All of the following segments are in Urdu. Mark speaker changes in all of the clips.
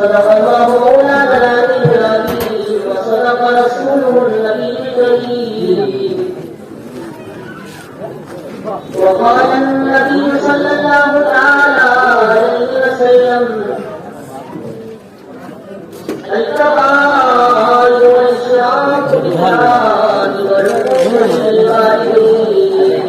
Speaker 1: صدق الله مولانا العلي العظيم وصدق رسوله النبي الكريم. وقال النبي صلى الله تعالى عليه وسلم: التقاء والشعار بالجهاد والعقوق للوالدين.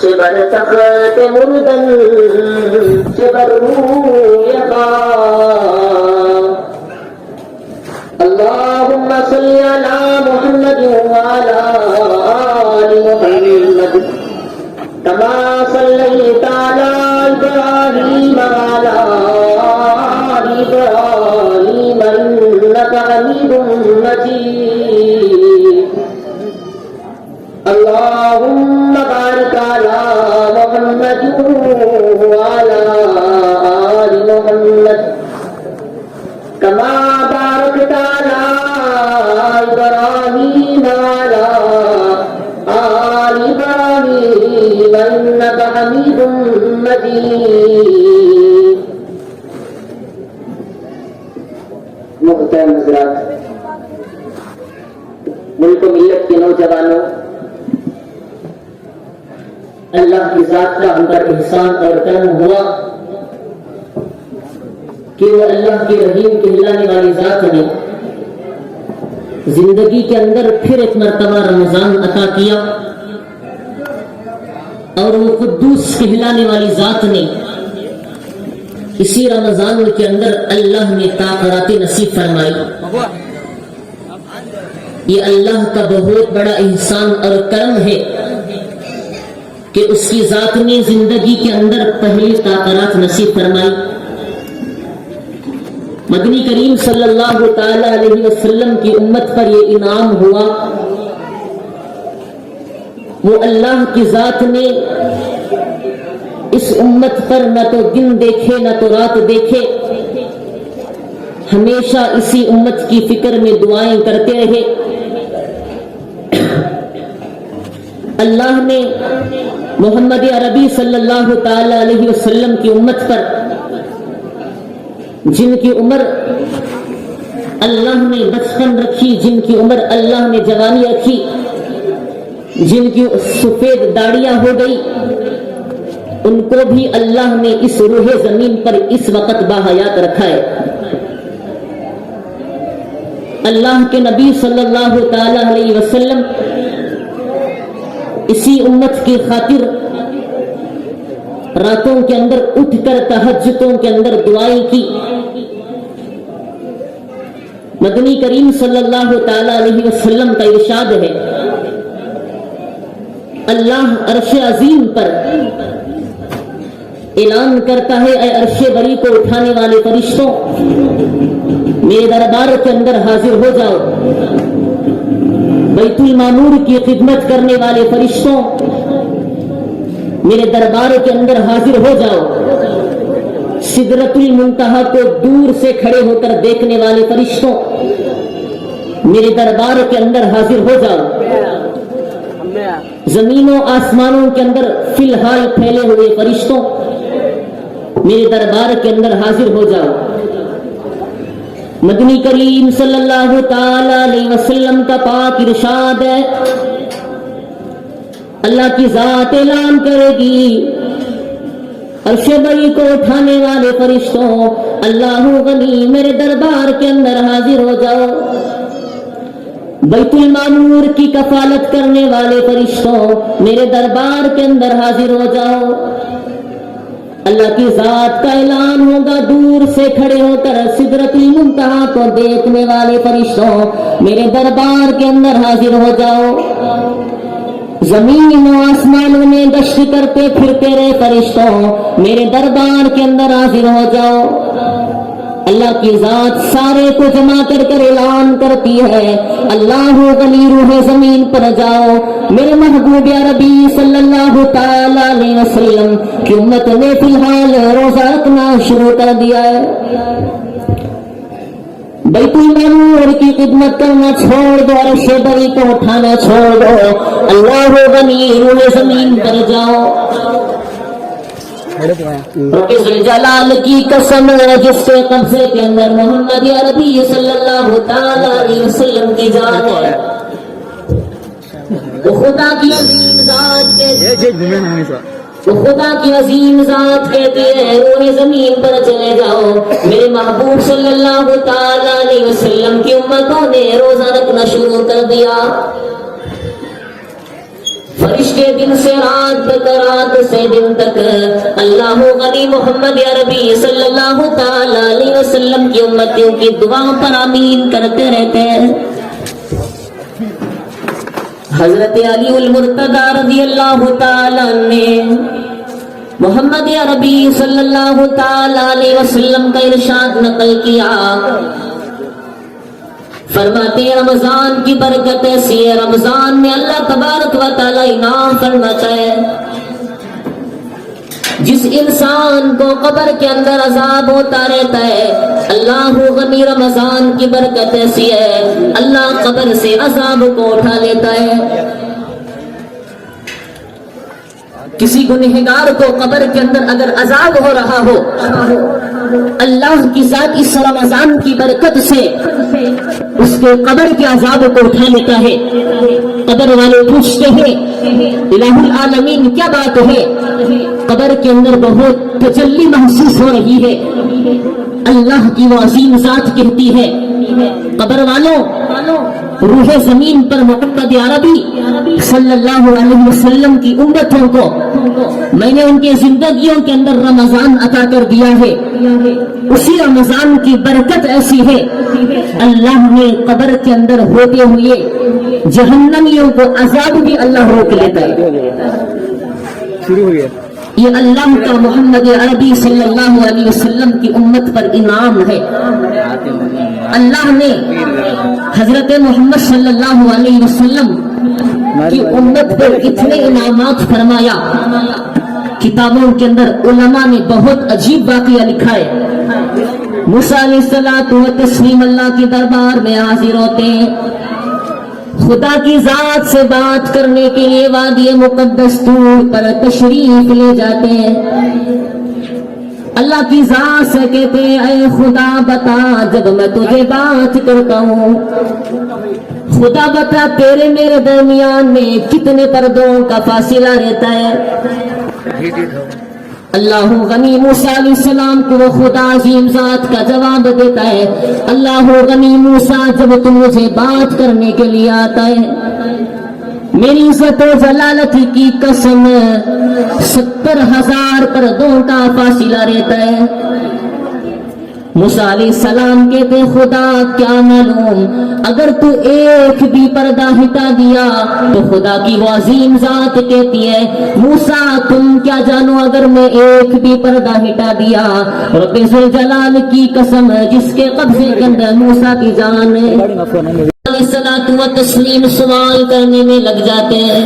Speaker 1: شبر تخت مردن شبر رویقا. اللهم صل على محمد وعلى آل محمد كما صليت على إبراهيم وعلى آل إبراهيم إنك حميد مجيد. اللهم بارك على محمد وعلى آل محمد كما باركت على إبراهيم وعلى آل إبراهيم إنك حميد مجيد. محترم حضرات، ملک و ملت کے نوجوانوں، اللہ کی ذات کا ہم پر احسان اور کرم ہوا کہ وہ اللہ کے رحیم کہلانے والی ذات نے زندگی کے اندر پھر ایک مرتبہ رمضان عطا کیا، اور وہ قدوس کہلانے والی ذات نے اسی رمضان کے اندر اللہ نے طاقت نصیب فرمائی. یہ اللہ کا بہت بڑا احسان اور کرم ہے کہ اس کی ذات نے زندگی کے اندر پہلی طاقت نصیب فرمائی. مدنی کریم صلی اللہ تعالی علیہ وسلم کی امت پر یہ انعام ہوا. وہ اللہ کی ذات نے اس امت پر نہ تو دن دیکھے نہ تو رات دیکھے، ہمیشہ اسی امت کی فکر میں دعائیں کرتے رہے. اللہ نے محمد عربی صلی اللہ تعالی علیہ وسلم کی امت پر، جن کی عمر اللہ نے بچپن رکھی، جن کی عمر اللہ نے جوانی رکھی، جن کی سفید داڑیاں ہو گئی، ان کو بھی اللہ نے اس روح زمین پر اس وقت باحیات رکھا ہے. اللہ کے نبی صلی اللہ تعالی علیہ وسلم اسی امت کی خاطر راتوں کے اندر اٹھ کر تہجدوں کے اندر دعائیں کی. مدنی کریم صلی اللہ تعالی علیہ وسلم کا ارشاد ہے، اللہ عرش عظیم پر اعلان کرتا ہے، اے عرش بری کو اٹھانے والے فرشتوں، میرے دربار کے اندر حاضر ہو جاؤ. بیت المعمور کی خدمت کرنے والے فرشتوں، میرے دربار کے اندر حاضر ہو جاؤ. سدرۃ المنتہا کو دور سے کھڑے ہو کر دیکھنے والے فرشتوں، میرے دربار کے اندر حاضر ہو جاؤ. زمین و آسمانوں کے اندر فی الحال پھیلے ہوئے فرشتوں میرے دربار کے اندر حاضر ہو جاؤ. مدنی کریم صلی اللہ تعالی علیہ وسلم کا پاک ارشاد ہے اللہ کی ذات اعلان کرے گی عرش بری کو اٹھانے والے فرشتوں اللہ غنی میرے دربار کے اندر حاضر ہو جاؤ. بیت المعمور کی کفالت کرنے والے فرشتوں میرے دربار کے اندر حاضر ہو جاؤ. اللہ کی ذات کا اعلان ہوگا دور سے کھڑے ہو کر سدرۃ المنتہا کو دیکھنے والے فرشتوں میرے دربار کے اندر حاضر ہو جاؤ. زمین و آسمانوں میں گشت کرتے پھرتے رہے فرشتوں میرے دربار کے اندر حاضر ہو جاؤ. اللہ کی ذات سارے کو جمع کر کر اعلان کرتی ہے اللہ غنی روح زمین پر جاؤ. میرے محبوب عربی صلی اللہ تعالی علیہ وسلم کی امت نے فی الحال روزہ رکھنا شروع کر دیا ہے. بیت المعمور کی خدمت کرنا چھوڑ دو عرش بری کو اٹھانا چھوڑ دو اللہ غنی روح زمین پر جاؤ. رب ذوالجلال کی قسم جس کے قبضے کے اندر محمد عربی صلی اللہ تعالی علیہ وسلم کی جان ہے وہ خدا کی عظیم ذات کہتی ہے روح زمین پر چلے جاؤ. میرے محبوب صلی اللہ تعالی علیہ وسلم کی امتوں نے روزہ رکھنا شروع کر دیا. فرشتے دن سے رات تک رات سے دن تک اللہ غنی محمد عربی صلی اللہ تعالی علیہ وسلم کی امتوں کی دعا پر آمین کرتے رہتے ہیں. حضرت علی المرتضی رضی اللہ تعالی نے محمد عربی صلی اللہ تعالی علیہ وسلم کا ارشاد نقل کیا فرماتے ہیں رمضان کی برکت ایسی ہے رمضان میں اللہ تبارک و تعالی انعام فرماتا ہے جس انسان کو قبر کے اندر عذاب ہوتا رہتا ہے اللہ غنی رمضان کی برکت ایسی ہے اللہ قبر سے عذاب کو اٹھا لیتا ہے. کسی گنہگار کو قبر کے اندر اگر عذاب ہو رہا ہو اللہ کی ذات اس رمضان کی برکت سے اس کے قبر کے عذاب کو اٹھا لیتا ہے. قبر والے پوچھتے ہیں الہ العالمین کیا بات ہے قبر کے اندر بہت تجلی محسوس ہو رہی ہے. اللہ کی وہ عظیم ذات کہتی ہے قبر والوں روح زمین پر محمد عربی صلی اللہ علیہ وسلم کی امتوں کو میں نے ان کے زندگیوں کے اندر رمضان عطا کر دیا ہے. اسی رمضان کی برکت ایسی ہے اللہ نے قبر کے اندر ہوتے ہوئے جہنمیوں کو عذاب بھی اللہ روک لیتا ہے.
Speaker 2: شروع ہوئی ہے
Speaker 1: یہ اللہ کا محمد عربی صلی اللہ علیہ وسلم کی امت پر انعام ہے. اللہ نے حضرت محمد صلی اللہ علیہ وسلم کی امت پر اتنے انعامات فرمایا. کتابوں کے اندر علماء نے بہت عجیب واقعہ لکھا ہے. موسیٰ علیہ الصلوۃ والتسلیم اللہ کے دربار میں حاضر ہوتے ہیں خدا کی ذات سے بات کرنے کے لیے وادی مقدس طور پر تشریف لے جاتے ہیں. اللہ کی ذات سے کہتے ہیں اے خدا بتا جب میں تجھے بات کرتا ہوں خدا بتا تیرے میرے درمیان میں کتنے پردوں کا فاصلہ رہتا ہے. اللہ غنی موسیٰ علیہ السلام کو وہ خدا عظیم ذات کا جواب دیتا ہے اللہ غنی موسیٰ جب تم مجھے بات کرنے کے لیے آتا ہے میری عزت و جلالت کی قسم 70,000 پردوں کا فاصلہ رہتا ہے. موسیٰ علیہ السلام کہتے خدا کیا معلوم اگر تو ایک بھی پردہ ہٹا دیا تو خدا کی وہ عظیم ذات کہتی ہے موسیٰ تم کیا جانو اگر میں ایک بھی پردہ ہٹا دیا رب ذوالجلال کی قسم جس کے قبضے کے اندر موسیٰ کی جان ہے صلاۃ و تسلیم سوال کرنے میں لگ جاتے ہیں.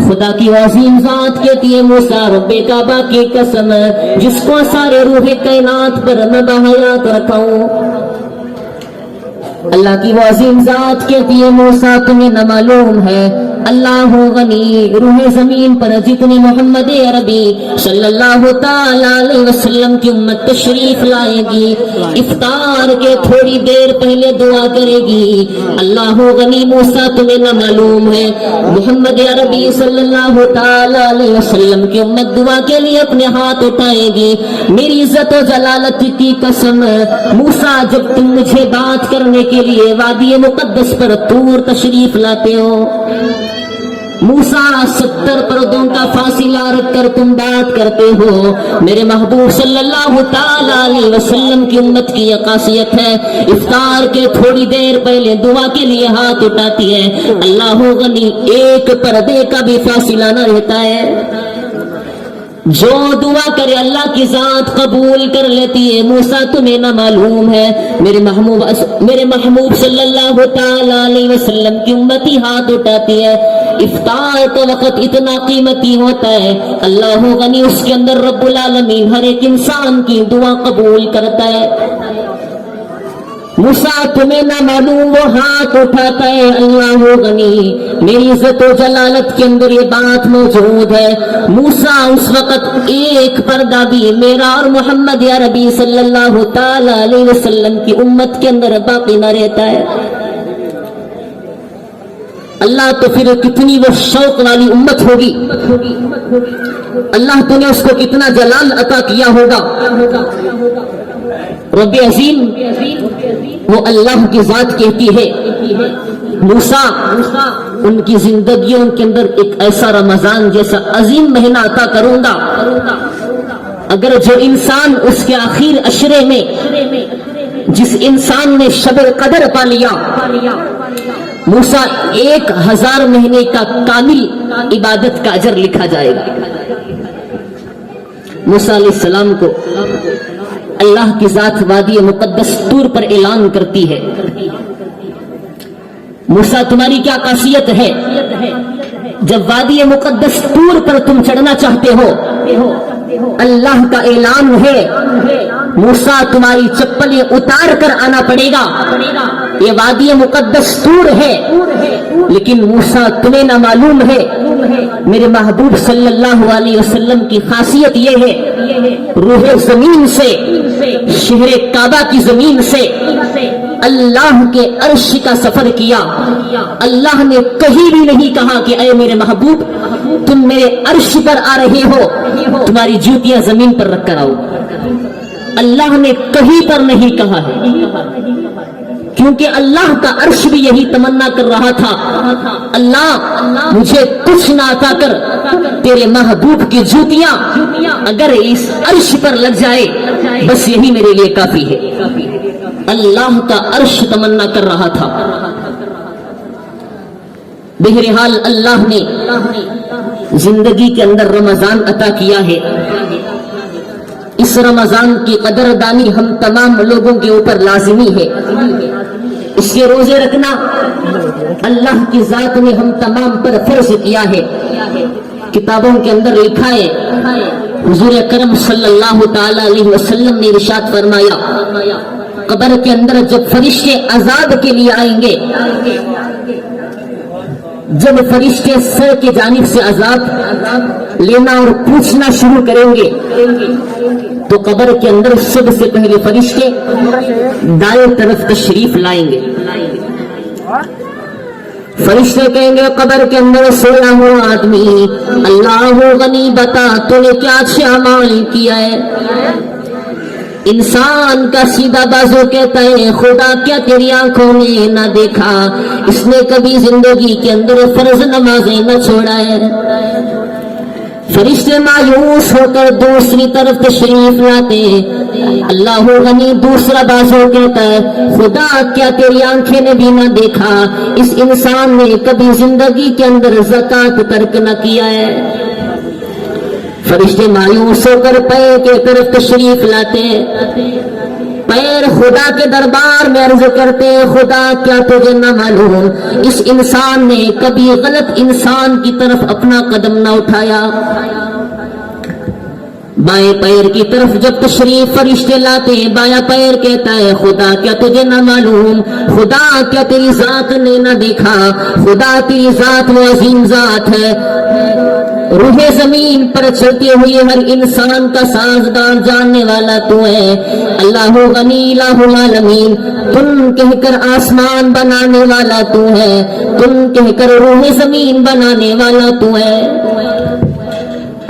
Speaker 1: خدا کی عظیم ذات کہتی ہے موسیٰ رب کعبہ کی قسم جس کو سارے روح کائنات پر میں بحیات رکھا ہوں. اللہ کی وہ عظیم ذات کہتی ہے موسیٰ تمہیں نہ معلوم ہے اللہ غنی روح زمین پر جتنے محمد عربی صلی اللہ تعالی علیہ وسلم کی امت تشریف لائے گی، افطار کے تھوڑی دیر پہلے دعا کرے گی۔ اللہ غنی موسیٰ تمہیں نہ معلوم ہے، محمد عربی صلی اللہ تعالی علیہ وسلم کی امت دعا کے لیے اپنے ہاتھ اٹھائے گی۔ میری عزت و جلالت کی قسم، موسیٰ جب تم مجھے بات کرنے کے لیے وادی مقدس پر طور تشریف لاتے ہو، موسیٰ 70 پردوں کا فاصلہ رکھ کر تم بات کرتے ہو، میرے محبوب صلی اللہ تعالی علیہ وسلم کی امت کی یہ خاصیت ہے، افطار کے تھوڑی دیر پہلے دعا کے لیے ہاتھ اٹھاتی ہے۔ اللہ غنی ایک پردے کا بھی فاصلہ نہ رہتا ہے، جو دعا کرے اللہ کی ذات قبول کر لیتی ہے۔ موسیٰ تمہیں نہ معلوم ہے، میرے محبوب صلی اللہ تعالی علیہ وسلم کی امتی ہاتھ اٹھاتی ہے، افطار کا وقت اتنا قیمتی ہوتا ہے، اللہ غنی اس کے اندر رب العالمین ہر ایک انسان کی دعا قبول کرتا ہے۔ موسیٰ تمہیں نہ معلوم وہ ہاتھ اٹھاتا ہے، اللہ غنی میری عزت و جلالت کے اندر یہ بات موجود ہے۔ موسیٰ اس وقت ایک پردہ بھی میرا اور محمد عربی صلی اللہ تعالی علیہ وسلم کی امت کے اندر باقی نہ رہتا ہے۔ اللہ تو پھر کتنی وہ شوق والی امت ہوگی، اللہ تو نے اس کو کتنا جلال عطا کیا ہوگا۔ رب عظیم وہ اللہ کی ذات کہتی ہے، موسیٰ ان کی زندگیوں کے اندر ایک ایسا رمضان جیسا عظیم مہینہ عطا کروں گا، اگر جو انسان اس کے آخر عشرے میں جس انسان نے شب قدر پا لیا، موسیٰ 1000 مہینے کا کامل عبادت کا اجر لکھا جائے گا۔ موسیٰ علیہ السلام کو اللہ کی ذات وادی مقدس طور پر اعلان کرتی ہے، موسیٰ تمہاری کیا خاصیت ہے، جب وادی مقدس طور پر تم چڑھنا چاہتے ہو، اللہ کا اعلان ہے موسیٰ تمہاری چپلیں اتار کر آنا پڑے گا، یہ وادی مقدس طور ہے، لیکن موسیٰ تمہیں نہ معلوم ہے، میرے محبوب صلی اللہ علیہ وسلم کی خاصیت یہ ہے، روح زمین سے، شہر کعبہ کی زمین سے اللہ کے عرش کا سفر کیا، اللہ نے کہیں بھی نہیں کہا کہ اے میرے محبوب تم میرے عرش پر آ رہے ہو، تمہاری جوتیاں زمین پر رکھ کر آؤ، اللہ نے کہیں پر نہیں کہا ہے، کیونکہ اللہ کا عرش بھی یہی تمنا کر رہا تھا، اللہ مجھے کچھ نہ عطا کر، تیرے محبوب کی جوتیاں اگر اس عرش پر لگ جائے بس یہی میرے لیے کافی ہے، اللہ کا عرش تمنا کر رہا تھا۔ بہرحال اللہ نے زندگی کے اندر رمضان عطا کیا ہے، اس رمضان کی قدردانی ہم تمام لوگوں کے اوپر لازمی ہے، اس کے روزے رکھنا اللہ کی ذات نے ہم تمام پر فرض کیا ہے۔ کتابوں کے اندر لکھا ہے، حضور اکرم صلی اللہ تعالی علیہ وسلم نے ارشاد فرمایا، قبر کے اندر جب فرشتے عذاب کے لیے آئیں گے، جب فرشتے سر کی جانب سے عذاب لینا اور پوچھنا شروع کریں گے تو قبر کے اندر سب سے پہلے فرشتے دائیں طرف تشریف لائیں گے، فرشتے کہیں گے قبر کے اندر سویا ہوا آدمی، اللہ غنی بتا تو نے کیا اچھا اعمال کیا ہے؟ انسان کا سیدھا بازو کہتا ہے خدا کیا تیری آنکھوں نے نہ دیکھا، اس نے کبھی زندگی کے اندر فرض نمازیں نہ چھوڑا ہے۔ فرشتے مایوس ہو کر دوسری طرف تشریف لاتے ہیں، اللہ غنی دوسرا بازو کہتا ہے خدا کیا تیری آنکھیں نے بھی نہ دیکھا، اس انسان نے کبھی زندگی کے اندر زکوٰۃ ترک نہ کیا ہے۔ فرشتے مایوس ہو کر پیر کے طرف تشریف لاتے ہیں، پیر خدا کے دربار میں عرض کرتے ہیں خدا کیا تجھے نہ معلوم اس انسان نے کبھی غلط انسان کی طرف اپنا قدم نہ اٹھایا۔ بائیں پیر کی طرف جب تشریف فرشتے لاتے ہیں بایاں پیر کہتا ہے خدا کیا تجھے نہ معلوم، خدا کیا تیری ذات نے نہ دیکھا، خدا تیری ذات وہ عظیم ذات ہے، روح زمین پر چلتے ہوئے ہر انسان کا سازگار جاننے والا تو ہے، اللہ غنی الہ العالمین، تم کہہ کر آسمان بنانے والا تو ہے، تم کہہ کر روح زمین بنانے والا تو ہے،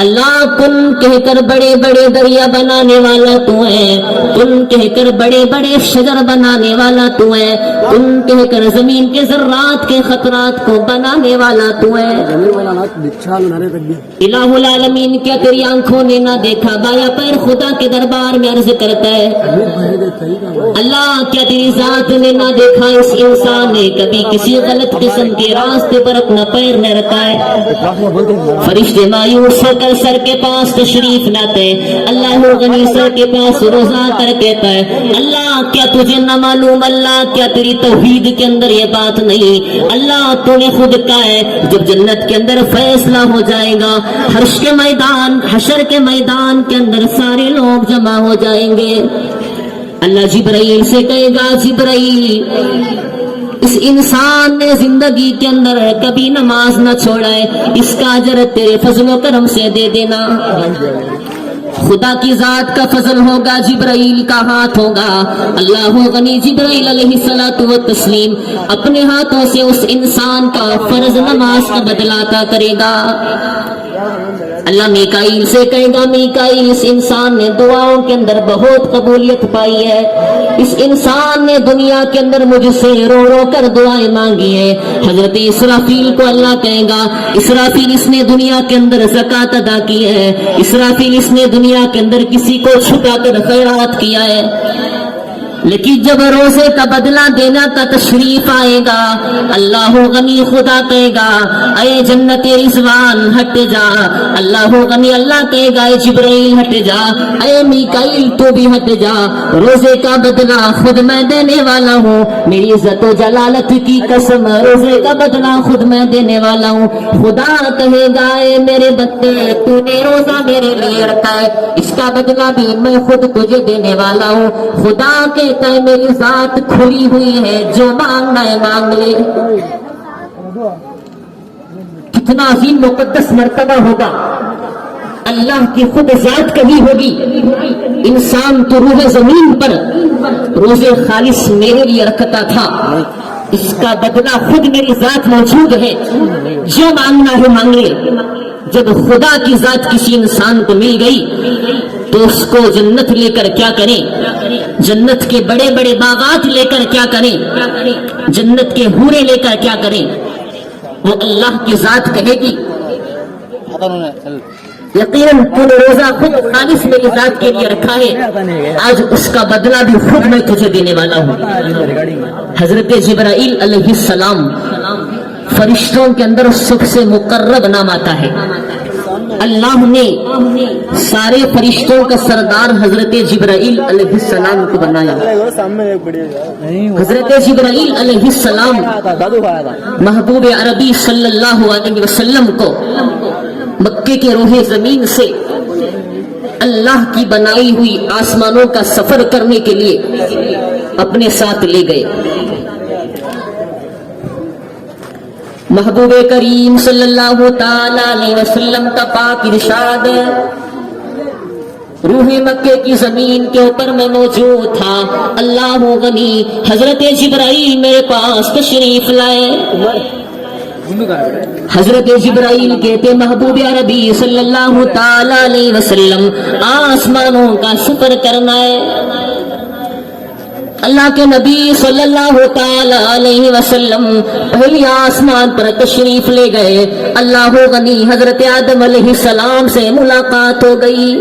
Speaker 1: اللہ تم کہہ کر بڑے بڑے دریا بنانے والا تو ہے، تم کہہ کر بڑے بڑے شجر بنانے والا تو ہے، تم کہہ کر زمین کے ذرات کے خطرات کو بنانے والا تو ہے، الہ العالمین کیا تیری آنکھوں نے نہ دیکھا، بایاں پیر خدا کے دربار میں عرض کرتا ہے اللہ کیا تیری ذات نے نہ دیکھا، اس انسان نے کبھی کسی غلط قسم کے راستے پر اپنا پیر نہ رکھا ہے، فرشتے مایوس ہو کر سر کے پاس تشریف لاتے، اللہ غنی سر کے پاس روزہ کر کہتا ہے اللہ کیا تجھے نہ معلوم، اللہ کیا تیری توحید کے اندر یہ بات نہیں، اللہ تو نے خود کہا ہے جب جنت کے اندر فیصلہ ہو جائے گا، حشر کے میدان کے اندر سارے لوگ جمع ہو جائیں گے، اللہ جبرائیل سے کہے گا جبرائیل اس انسان نے زندگی کے اندر کبھی نماز نہ چھوڑا ہے، اس کا اجر تیرے فضل و کرم سے دے دینا، خدا کی ذات کا فضل ہوگا، جبرائیل کا ہاتھ ہوگا، اللہ غنی جبرائیل علیہ الصلوۃ والتسلیم اپنے ہاتھوں سے اس انسان کا فرض نماز کا بدلہ عطا کرے گا، اللہ میکائیل سے کہے گا میکائیل اس انسان نے دعاؤں کے اندر بہت قبولیت پائی ہے، اس انسان نے دنیا کے اندر مجھ سے رو رو کر دعائیں مانگی ہے، حضرت اسرافیل کو اللہ کہے گا اسرافیل اس نے دنیا کے اندر زکوٰۃ ادا کی ہے، اسرافیل اس نے دنیا کے اندر کسی کو چھپا کر خیرات کیا ہے، لیکن جب روزے کا بدلہ دینا کا تشریف آئے گا اللہ غنی خدا کہے گا اے جنت رضوان ہٹ جا، اللہ غنی اللہ کہے گا اے جبرائیل ہٹ جا، اے میکائیل تو بھی ہٹ جا، روزے کا بدلہ خود میں دینے والا ہوں، میری عزت و جلالت کی قسم روزے کا بدلہ خود میں دینے والا ہوں، خدا کہے گا اے میرے بندے تو نے روزہ میرے لیے رکھا ہے، اس کا بدلہ بھی میں خود تجھے دینے والا ہوں، خدا کے میری ذات کھلی ہوئی ہے، جو مانگنا ہے مانگ لے، کتنا عظیم مقدس مرتبہ ہوگا، اللہ کی خود ذات کبھی ہوگی، انسان تو روح زمین پر روزے خالص میرے لیے رکھتا تھا، اس کا بدلہ خود میری ذات موجود ہے، جو مانگنا ہے مانگ لے، جب خدا کی ذات کسی انسان کو مل گئی تو اس کو جنت لے کر کیا کریں، جنت کے بڑے بڑے باغات لے کر کیا کریں، جنت کے حورے لے کر کیا کریں، وہ اللہ کی ذات کہے گی یقیناً تو نے روزہ خود خالص میری ذات کے لیے رکھا ہے، آج اس کا بدلہ بھی خود میں تجھے دینے والا ہوں۔ حضرت جبرائیل علیہ السلام فرشتوں کے اندر سب سے مقرب نام آتا ہے، اللہ نے سارے فرشتوں کا سردار حضرت جبرائیل علیہ السلام کو بنایا، حضرت جبرائیل علیہ السلام محبوب عربی صلی اللہ علیہ وسلم کو مکے کے روح زمین سے اللہ کی بنائی ہوئی آسمانوں کا سفر کرنے کے لیے اپنے ساتھ لے گئے، محبوب کریم صلی اللہ تعالی علیہ وسلم کا پاک ارشاد روح مکے کی زمین کے اوپر میں موجود تھا، اللہ غنی حضرت جبرائیل میرے پاس تشریف لائے، حضرت جبرائیل کہتے محبوب عربی صلی اللہ تعالی علیہ وسلم آسمانوں کا سفر کرنا ہے، اللہ کے نبی صلی اللہ تعالی علیہ وسلم پہلی آسمان پر تشریف لے گئے، اللہ غنی حضرت آدم علیہ السلام سے ملاقات ہو گئی،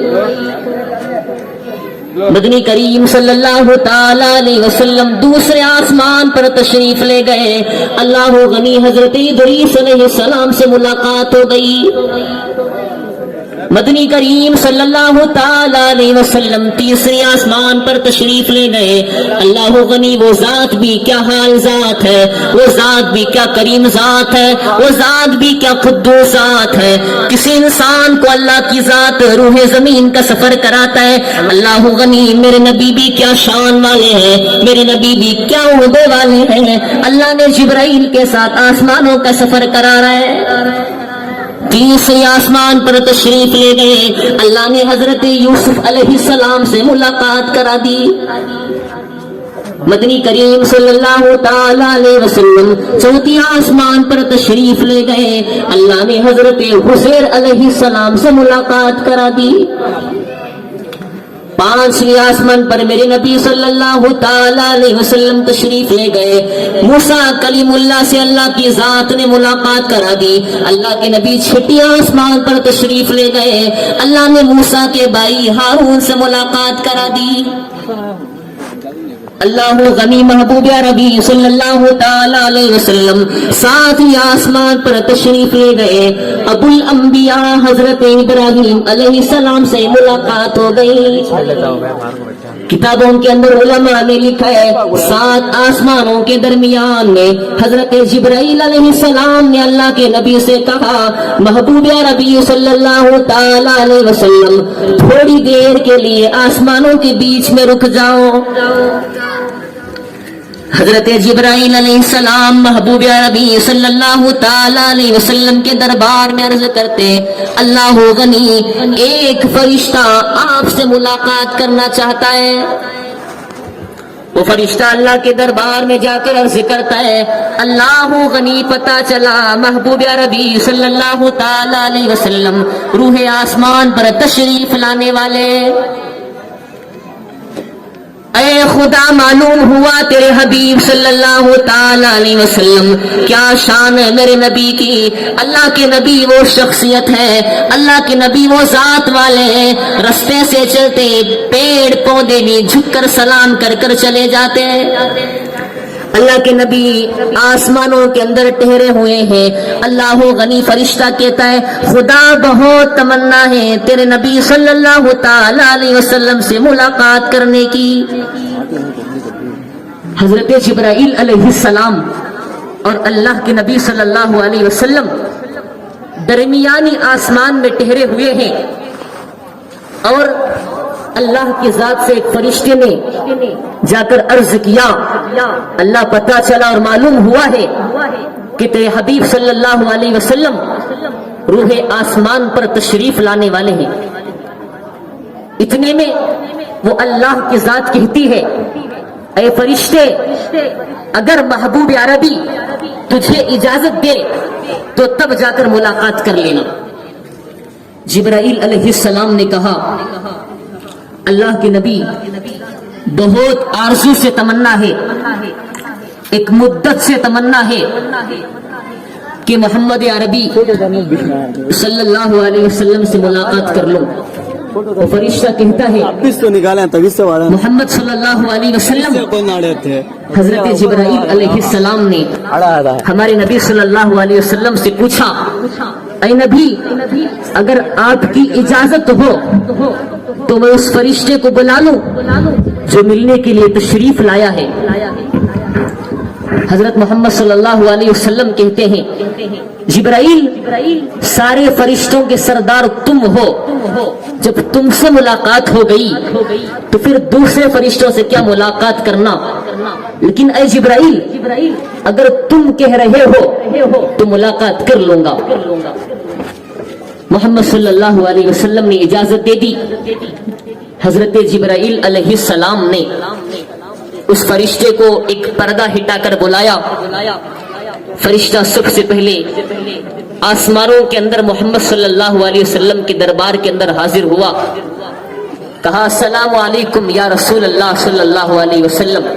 Speaker 1: مدنی کریم صلی اللہ تعالی علیہ وسلم دوسرے آسمان پر تشریف لے گئے، اللہ غنی حضرت ادریس علیہ السلام سے ملاقات ہو گئی، مدنی کریم صلی اللہ تعالی علیہ وسلم تیسرے آسمان پر تشریف لے گئے. اللہ غنی وہ ذات بھی کیا حال ذات ہے, وہ ذات بھی کیا کریم ذات ہے, وہ ذات بھی کیا قدوس ذات ہے. کسی انسان کو اللہ کی ذات روح زمین کا سفر کراتا ہے. اللہ غنی میرے نبی بھی کیا شان والے ہیں, میرے نبی بھی کیا عہدے والے ہیں. اللہ نے جبرائیل کے ساتھ آسمانوں کا سفر کرا رہا ہے. تیسرے آسمان پر تشریف لے گئے. اللہ نے حضرت یوسف علیہ السلام سے ملاقات کرا دی. مدنی کریم صلی اللہ تعالی علیہ وسلم چوتھی آسمان پر تشریف لے گئے. اللہ نے حضرت حزیر علیہ السلام سے ملاقات کرا دی. پانچویں آسمان پر میرے نبی صلی اللہ تعالی علیہ وسلم تشریف لے گئے. موسیٰ کلیم اللہ سے اللہ کی ذات نے ملاقات کرا دی. اللہ کے نبی چھٹی آسمان پر تشریف لے گئے. اللہ نے موسیٰ کے بھائی ہارون سے ملاقات کرا دی. اللہ غنی محبوب عربی صلی اللہ تعالی علیہ وسلم ساتویں آسمان پر تشریف لے گئے. ابو الانبیاء حضرت ابراہیم علیہ السلام سے ملاقات ہو گئی. کتابوں کے اندر علماء نے لکھا ہے 7 آسمانوں کے درمیان میں حضرت جبرائیل علیہ السلام نے اللہ کے نبی سے کہا, محبوب عربی صلی اللہ تعالی علیہ وسلم تھوڑی دیر کے لیے آسمانوں کے بیچ میں رک جاؤ. حضرت جبرائیل علیہ السلام محبوب عربی صلی اللہ تعالی علیہ وسلم کے دربار میں عرض کرتے, اللہ غنی ایک فرشتہ آپ سے ملاقات کرنا چاہتا ہے. وہ فرشتہ اللہ کے دربار میں جا کر عرض کرتا ہے, اللہ غنی پتہ چلا محبوب عربی صلی اللہ تعالی علیہ وسلم روح آسمان پر تشریف لانے والے. اے خدا معلوم ہوا تیرے حبیب صلی اللہ تعالی علیہ وسلم کیا شان ہے میرے نبی کی. اللہ کے نبی وہ شخصیت ہے, اللہ کے نبی وہ ذات والے ہیں, رستے سے چلتے پیڑ پودے بھی جھک کر سلام کر کر چلے جاتے ہیں. اللہ کے نبی آسمانوں کے اندر ٹھہرے ہوئے ہیں. اللہ غنی فرشتہ کہتا ہے, خدا بہت تمنا ہے تیرے نبی صلی اللہ تعالی علیہ وسلم سے ملاقات کرنے کی. حضرت جبرائیل علیہ السلام اور اللہ کے نبی صلی اللہ علیہ وسلم درمیانی آسمان میں ٹھہرے ہوئے ہیں, اور اللہ کی ذات سے ایک فرشتے نے جا کر عرض کیا, اللہ پتہ چلا اور معلوم ہوا ہے کہ تیرے حبیب صلی اللہ علیہ وسلم روح آسمان پر تشریف لانے والے ہیں. اتنے میں وہ اللہ کی ذات کہتی ہے, اے فرشتے اگر محبوب عربی تجھے اجازت دے تو تب جا کر ملاقات کر لینا. جبرائیل علیہ السلام نے کہا, اللہ کے نبی بہت آرزو سے تمنا ہے, ایک مدت سے تمنا ہے کہ محمد عربی صلی اللہ علیہ وسلم سے ملاقات کر لوں. وہ فرشتہ کہتا ہے, محمد صلی اللہ علیہ وسلم. حضرت جبرائیل علیہ السلام نے ہمارے نبی صلی اللہ علیہ وسلم سے پوچھا, اے نبی اگر آپ کی اجازت ہو تو میں اس فرشتے کو بلا لوں جو ملنے کے لیے تشریف لایا ہے. حضرت محمد صلی اللہ علیہ وسلم کہتے ہیں, جبرائیل سارے فرشتوں کے سردار تم ہو, جب تم سے ملاقات ہو گئی تو پھر دوسرے فرشتوں سے کیا ملاقات کرنا, لیکن اے جبرائیل اگر تم کہہ رہے ہو تو ملاقات کر لوں گا. محمد صلی اللہ علیہ وسلم نے اجازت دے دی. حضرت جبرائیل علیہ السلام نے اس فرشتے کو ایک پردہ ہٹا کر بلایا. فرشتہ سب سے پہلے آسمانوں کے اندر محمد صلی اللہ علیہ وسلم کے دربار کے اندر حاضر ہوا. کہا, السلام علیکم یا رسول اللہ صلی اللہ علیہ وسلم.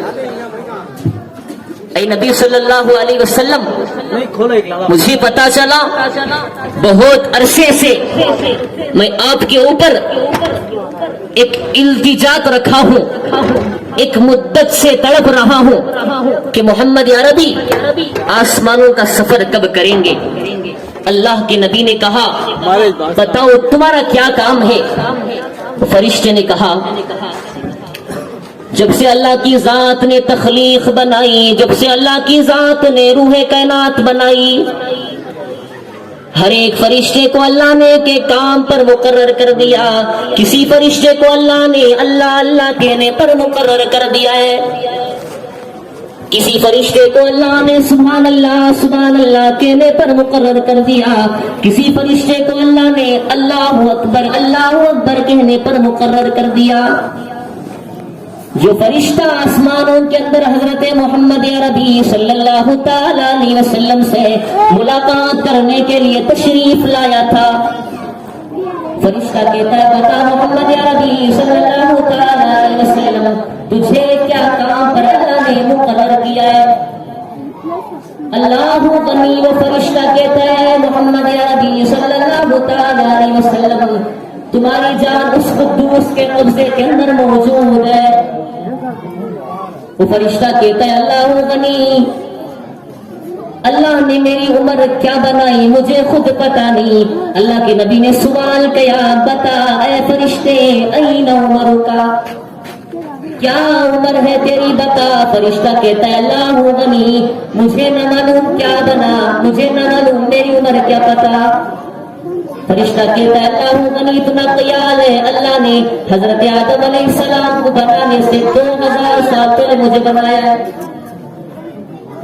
Speaker 1: اے نبی صلی اللہ علیہ وسلم, مجھے پتا چلا بہت عرصے سے میں آپ کے اوپر ایک التجاء رکھا ہوں, ایک مدت سے تڑپ رہا ہوں کہ محمد عربی آسمانوں کا سفر کب کریں گے. اللہ کے نبی نے کہا بتاؤ تمہارا کیا کام ہے؟ فرشتے نے کہا جب سے اللہ کی ذات نے تخلیق بنائی، جب سے اللہ کی ذات نے روح کائنات بنائی، ہر ایک فرشتے کو اللہ نے کے کام پر مقرر کر دیا. کسی فرشتے کو اللہ نے اللہ اللہ کہنے پر مقرر کر دیا ہے، کسی فرشتے کو اللہ نے سبحان اللہ کہنے پر مقرر کر دیا، کسی فرشتے کو اللہ نے اللہ اکبر کہنے پر مقرر کر دیا. جو فرشتہ آسمانوں کے اندر حضرت محمد عربی صلی اللہ تعالی علیہ وسلم سے ملاقات کرنے کے لیے تشریف لایا تھا، فرشتہ کہتا ہے بتا محمد عربی صلی اللہ تعالی علیہ وسلم تجھے کیا کام پر اللہ نے مقرر کیا ہے؟ اللہ غنی، وہ فرشتہ کہتا ہے محمد عربی صلی اللہ تعالی علیہ وسلم تمہاری جان اس قدوس کے قبضے کے اندر موجود ہے. وہ فرشتہ کہتا ہے اللہ غنی، اللہ نے میری عمر کیا بنائی مجھے خود پتا نہیں. اللہ کے نبی نے سوال کیا بتا اے فرشتے این عمر کا، کیا عمر ہے تیری بتا. فرشتہ کہتا ہے اللہ غنی مجھے نہ معلوم کیا بنا، مجھے نہ معلوم میری عمر کیا پتا. فرشتہ کہتا ہے اللہ غنی اتنا خیال ہے اللہ نے حضرت آدم علیہ السلام کو بنانے سے 2000 سال پہلے مجھے بنایا ہے.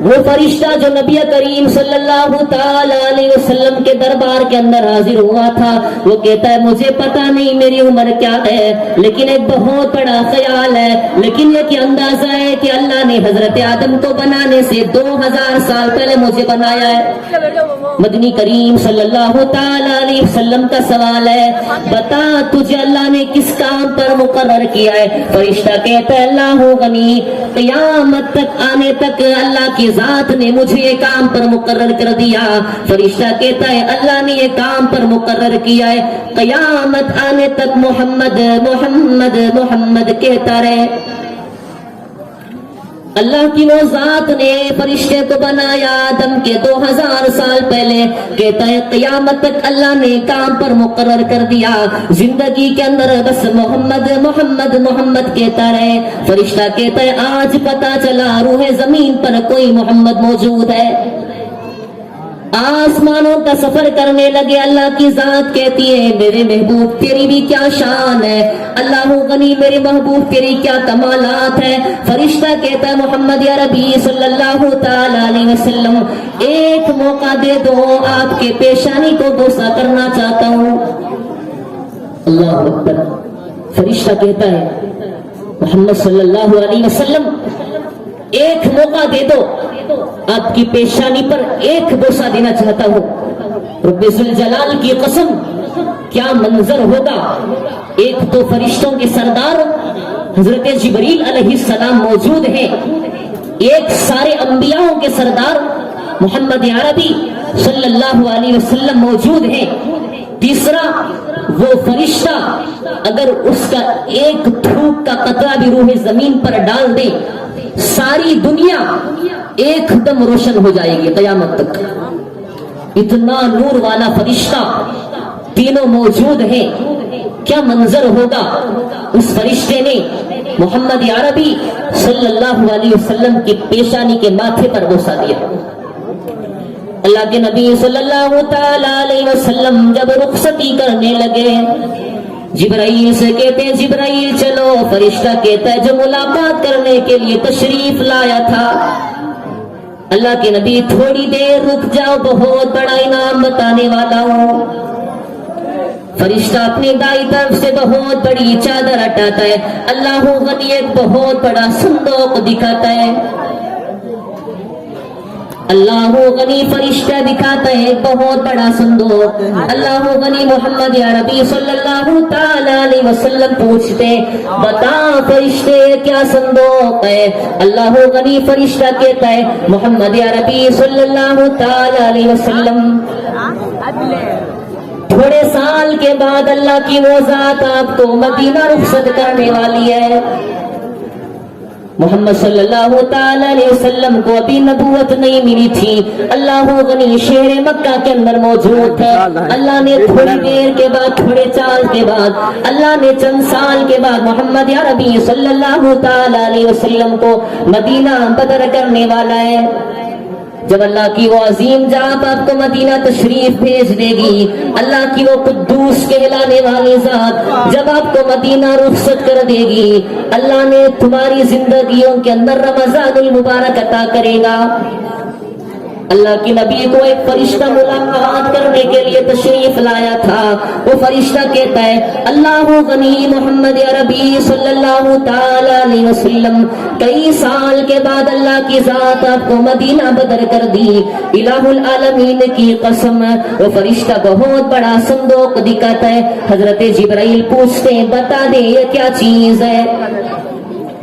Speaker 1: وہ فرشتہ جو نبی کریم صلی اللہ تعالی علیہ وسلم کے دربار کے اندر حاضر ہوا تھا وہ کہتا ہے مجھے پتا نہیں میری عمر کیا ہے، لیکن ایک بہت بڑا خیال ہے، لیکن یہ کہ اندازہ ہے کہ اللہ نے حضرت آدم کو بنانے سے 2000 سال پہلے مجھے بنایا ہے. مدنی کریم صلی اللہ تعالی علیہ وسلم کا سوال ہے بتا تجھے اللہ نے کس کام پر مقرر کیا ہے؟ فرشتہ کہتا ہے اللہ غنی قیامت تک آنے تک اللہ کی ذات نے مجھے یہ کام پر مقرر کر دیا. فرشتہ کہتا ہے اللہ نے یہ کام پر مقرر کیا ہے قیامت آنے تک محمد محمد محمد کہتا رہے. اللہ کی وہ ذات نے فرشتے کو بنایا آدم کے 2000 سال پہلے، کہتا ہے قیامت تک اللہ نے کام پر مقرر کر دیا زندگی کے اندر بس محمد محمد محمد کہتا رہے. فرشتہ کہتا ہے آج پتا چلا روح زمین پر کوئی محمد موجود ہے. آسمانوں کا سفر کرنے لگے، اللہ کی ذات کہتی ہے میرے محبوب تیری بھی کیا شان ہے، اللہ غنی میرے محبوب تیری کیا کمالات ہے. فرشتہ کہتا ہے محمد عربی صلی اللہ تعالی علیہ وسلم ایک موقع دے دو، آپ کے پیشانی کو بوسہ کرنا چاہتا ہوں. اللہ اکبر. فرشتہ کہتا ہے محمد صلی اللہ علیہ وسلم ایک موقع دے دو، آپ کی پیشانی پر ایک بوسہ دینا چاہتا ہوں. رب ذوالجلال کی قسم کیا منظر ہوگا. ایک تو فرشتوں کے سردار حضرت جبریل علیہ السلام موجود ہیں، ایک سارے انبیاءوں کے سردار محمد عربی صلی اللہ علیہ وسلم موجود ہیں. تیسرا وہ فرشتہ اگر اس کا ایک تھوک کا قطرہ بھی روح زمین پر ڈال دے ساری دنیا ایک دم روشن ہو جائے گی قیامت تک. اتنا نور والا فرشتہ تینوں موجود ہیں. کیا منظر ہوگا. اس فرشتے نے محمد عربی صلی اللہ علیہ وسلم کی پیشانی کے ماتھے پر بوسہ دیا. اللہ کے نبی صلی اللہ تعالی علیہ وسلم جب رخصتی کرنے لگے جبرائیل سے کہتے ہیں جبرائیل چلو. فرشتہ کہتا ہے جو ملاقات کرنے کے لیے تشریف لایا تھا اللہ کے نبی تھوڑی دیر رک جاؤ، بہت بڑا انعام بتانے والا ہوں. فرشتہ اپنی دائیں طرف سے بہت بڑی چادر ہٹاتا ہے، اللہ غنی ایک بہت بڑا صندوق دکھاتا ہے. اللہ غنی فرشتہ دکھاتا ہے ایک بہت بڑا صندوق. اللہ غنی محمد عربی صلی اللہ تعالی علیہ وسلم پوچھتے بتا فرشتے کیا صندوق ہے. اللہ غنی فرشتہ کہتا ہے محمد عربی صلی اللہ تعالی علیہ وسلم تھوڑے سال کے بعد اللہ کی وہ ذات آپ کو مدینہ رخصت کرنے والی ہے. محمد صلی اللہ تعالی علیہ وسلم کو ابھی نبوت نہیں ملی تھی. اللہ غنی شہر مکہ کے اندر موجود تھے. اللہ نے تھوڑی دیر کے بعد، تھوڑے سال کے بعد، اللہ نے چند سال کے بعد محمد عربی صلی اللہ تعالی علیہ وسلم کو مدینہ بدر کرنے والا ہے. جب اللہ کی وہ عظیم ذات آپ کو مدینہ تشریف بھیج دے گی، اللہ کی وہ قدوس کہلانے والی ذات جب آپ کو مدینہ رخصت کر دے گی، اللہ نے تمہاری زندگیوں کے اندر رمضان المبارک عطا کرے گا. اللہ کی نبی کو ایک فرشتہ ملاقات کرنے کے لیے تشریف لایا تھا. وہ فرشتہ کہتا ہے اللہ غنی محمد عربی صلی اللہ تعالی علیہ وسلم کئی سال کے بعد اللہ کی ذات آپ کو مدینہ بدر کر دی. الہ العالمین کی قسم وہ فرشتہ بہت بڑا صندوق دکھاتا ہے. حضرت جبرائیل پوچھتے ہیں بتا دے یہ کیا چیز ہے؟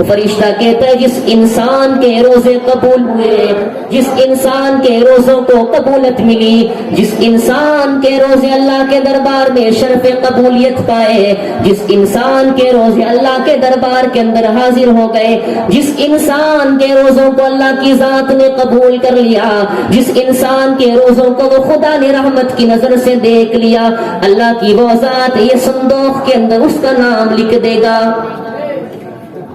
Speaker 1: فرشتہ کہتا ہے جس انسان کے روزے قبول ہوئے، جس انسان کے روزوں کو قبولیت ملی، جس انسان کے روزے اللہ کے دربار میں شرف قبولیت پائے، جس انسان کے روزے اللہ کے دربار کے اندر حاضر ہو گئے، جس انسان کے روزوں کو اللہ کی ذات نے قبول کر لیا، جس انسان کے روزوں کو وہ خدا نے رحمت کی نظر سے دیکھ لیا، اللہ کی وہ ذات یہ صندوق کے اندر اس کا نام لکھ دے گا.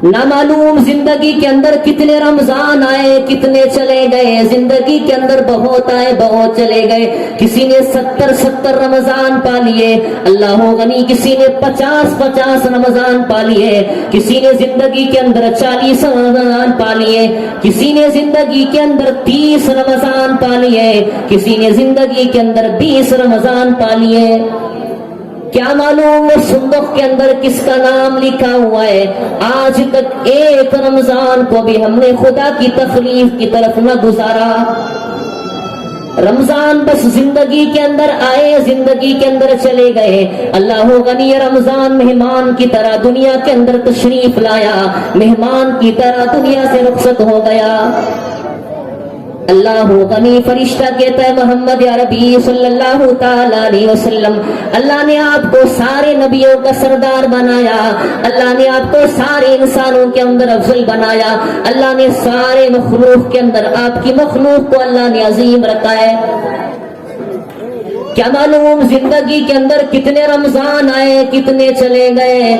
Speaker 1: نامعلوم زندگی کے اندر کتنے رمضان آئے، کتنے چلے گئے، زندگی کے اندر بہت آئے بہت چلے گئے. کسی نے 70 رمضان پا لیے، اللہ غنی کسی نے 50 رمضان پا لیے، کسی نے زندگی کے اندر 40 رمضان پا لیے، کسی نے زندگی کے اندر 30 رمضان پا لیے، کسی نے زندگی کے اندر 20 رمضان پا لیے. کیا معلوم وہ صندوق کے اندر کس کا نام لکھا ہوا ہے؟ آج تک ایک رمضان کو بھی ہم نے خدا کی تخلیق کی طرف نہ گزارا. رمضان بس زندگی کے اندر آئے، زندگی کے اندر چلے گئے. اللہ غنی رمضان مہمان کی طرح دنیا کے اندر تشریف لایا، مہمان کی طرح دنیا سے رخصت ہو گیا. اللہ غنی فرشتہ کہتا ہے محمد عربی صلی اللہ تعالی علیہ وسلم اللہ نے آپ کو سارے نبیوں کا سردار بنایا، اللہ نے آپ کو سارے انسانوں کے اندر افضل بنایا، اللہ نے سارے مخلوق کے اندر آپ کی مخلوق کو اللہ نے عظیم رکھا ہے. کیا معلوم زندگی کے اندر کتنے رمضان آئے کتنے چلے گئے.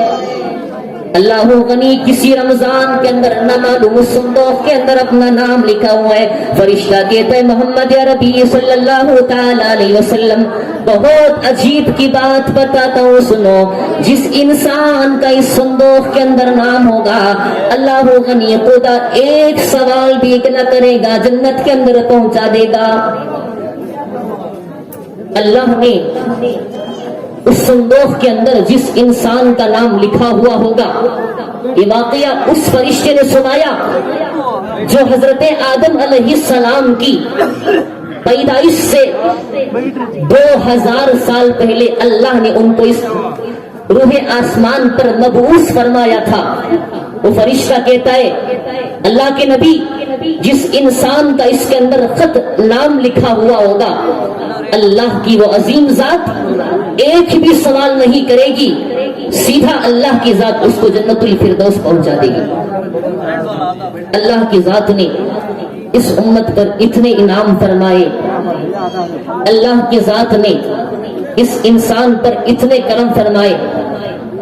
Speaker 1: اللہ غنی کسی رمضان کے اندر نہ معلوم صندوق کے اندر اپنا نام لکھا ہوا ہے. فرشتہ کہتا ہے محمد عربی صلی اللہ تعالی علیہ وسلم بہت عجیب کی بات بتاتا ہوں سنو. جس انسان کا اس صندوق کے اندر نام ہوگا، اللہ غنی خدا ایک سوال بھی نہ کرے گا، جنت کے اندر پہنچا دے گا. اللہ نے اس صندوق کے اندر جس انسان کا نام لکھا ہوا ہوگا، یہ واقعہ اس فرشتے نے سنایا جو حضرت آدم علیہ السلام کی پیدائش سے 2000 سال پہلے اللہ نے ان کو اس روح آسمان پر مبعوث فرمایا تھا. وہ فرشتہ کہتا ہے اللہ کے نبی جس انسان کا اس کے اندر خط نام لکھا ہوا ہوگا، اللہ کی وہ عظیم ذات ایک بھی سوال نہیں کرے گی، سیدھا اللہ کی ذات اس کو جنت الفردوس پہنچا دے گی. اللہ کی ذات نے اس امت پر اتنے انعام فرمائے، اللہ کی ذات نے اس انسان پر اتنے کرم فرمائے.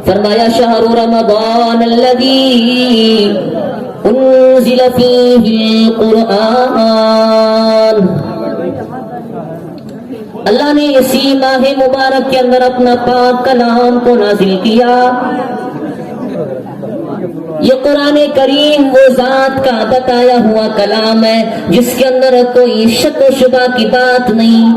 Speaker 1: فرمایا شہر رمضان الذی انزل فیہ القرآن، اللہ نے اسی ماہ مبارک کے اندر اپنا پاک کلام کو نازل کیا. یہ قرآن کریم وہ ذات کا بتایا ہوا کلام ہے جس کے اندر کوئی شک و شبہ کی بات نہیں.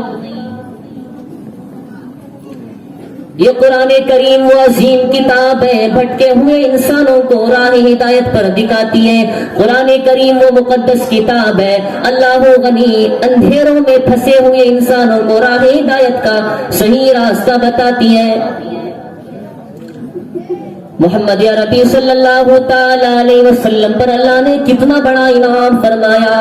Speaker 1: یہ قرآن کریم وہ عظیم کتاب ہے، بھٹکے ہوئے انسانوں کو راہ ہدایت پر دکھاتی ہے. قرآن کریم وہ مقدس کتاب ہے، اللہ غنی اندھیروں میں پھنسے ہوئے انسانوں کو راہ ہدایت کا صحیح راستہ بتاتی ہے. محمد عربی صلی اللہ تعالی علیہ وسلم پر اللہ نے کتنا بڑا انعام فرمایا.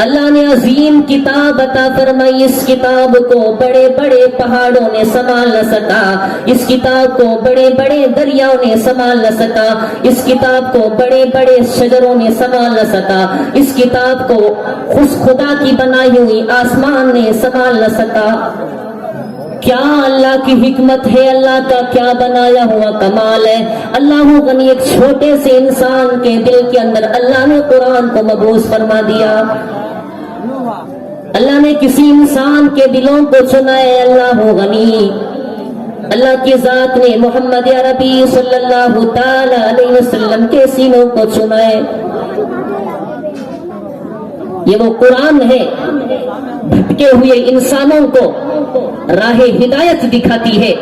Speaker 1: اللہ نے عظیم کتاب عطا فرمائی، اس کتاب کو بڑے بڑے پہاڑوں نے سنبھال نہ سکا، اس کتاب کو بڑے بڑے دریاؤں نے سنبھال نہ سکا، اس کتاب کو بڑے بڑے شجروں نے سنبھال نہ سکا، اس کتاب کو خدا کی بنائی ہوئی آسمان نے سنبھال نہ سکا۔ کیا اللہ کی حکمت ہے، اللہ کا کیا بنایا ہوا کمال ہے۔ اللہ غنی ایک چھوٹے سے انسان کے دل کے اندر اللہ نے قرآن کو مبعوث فرما دیا، اللہ نے کسی انسان کے دلوں کو چنا ہے۔ اللہ غنی، اللہ کی ذات نے محمد عربی صلی اللہ تعالی علیہ وسلم کے سینوں کو چنا ہے۔ یہ وہ قرآن ہے، بھٹکے ہوئے انسانوں کو راہ ہدایت دکھاتی ہے۔